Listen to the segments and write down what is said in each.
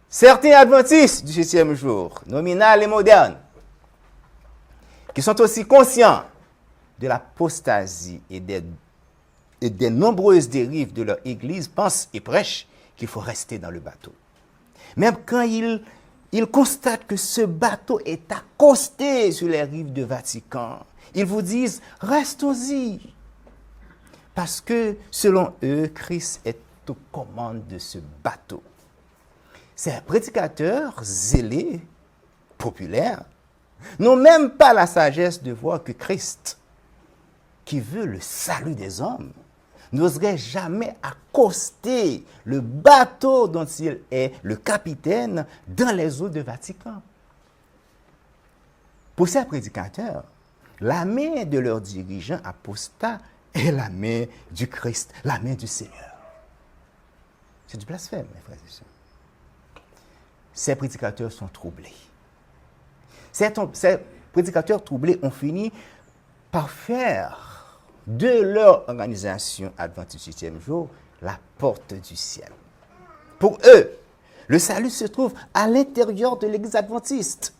certains adventistes du 7e jour, nominal et moderne, qui sont aussi conscients de l'apostasie et des nombreuses dérives de leur Église, pensent et prêchent qu'il faut rester dans le bateau. Même quand ils constatent que ce bateau est accosté sur les rives de Vatican, ils vous disent « restons-y ». Parce que, selon eux, Christ est aux commandes de ce bateau. Ces prédicateurs zélés, populaires, n'ont même pas la sagesse de voir que Christ, qui veut le salut des hommes, n'oserait jamais accoster le bateau dont il est le capitaine dans les eaux de Vatican. Pour ces prédicateurs, la main de leurs dirigeants apostats est la main du Christ, la main du Seigneur. C'est du blasphème, mes frères et sœurs. Ces prédicateurs sont troublés. Ces prédicateurs troublés ont fini par faire de leur organisation adventiste du 7e jour la porte du ciel. Pour eux, le salut se trouve à l'intérieur de l'église adventiste,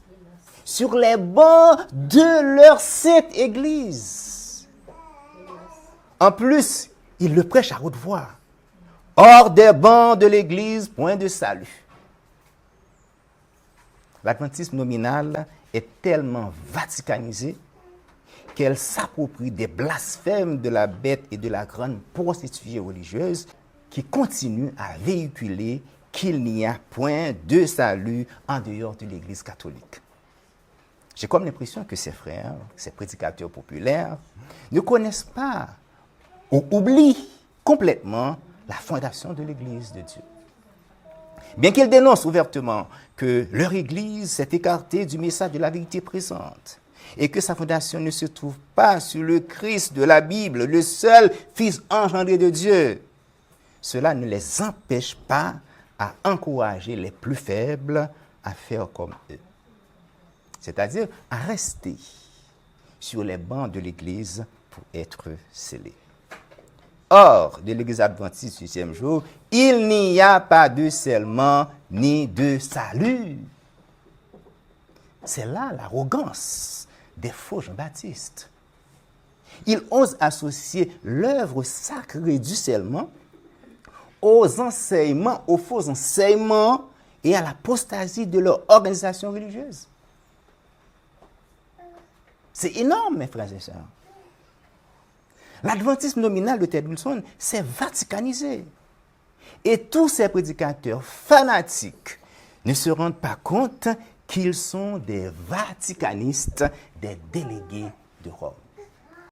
sur les bancs de leur sainte église. En plus, ils le prêchent à haute voix. Hors des bancs de l'église, point de salut. L'adventisme nominal est tellement vaticanisé qu'elle s'approprie des blasphèmes de la bête et de la grande prostituée religieuse qui continuent à véhiculer qu'il n'y a point de salut en dehors de l'Église catholique. J'ai comme l'impression que ces frères, ces prédicateurs populaires, ne connaissent pas ou oublient complètement la fondation de l'Église de Dieu. Bien qu'ils dénoncent ouvertement que leur Église s'est écartée du message de la vérité présente et que sa fondation ne se trouve pas sur le Christ de la Bible, le seul Fils engendré de Dieu, cela ne les empêche pas à encourager les plus faibles à faire comme eux. C'est-à-dire à rester sur les bancs de l'Église pour être scellés. Or, de l'Église adventiste du 7e jour, il n'y a pas de scellement ni de salut. C'est là l'arrogance des faux Jean-Baptiste. Ils osent associer l'œuvre sacrée du scellement aux enseignements, aux faux enseignements et à l'apostasie de leur organisation religieuse. C'est énorme, mes frères et sœurs. L'adventisme nominal de Ted Wilson s'est vaticanisé. Et tous ces prédicateurs fanatiques ne se rendent pas compte qu'ils sont des vaticanistes, des délégués de Rome.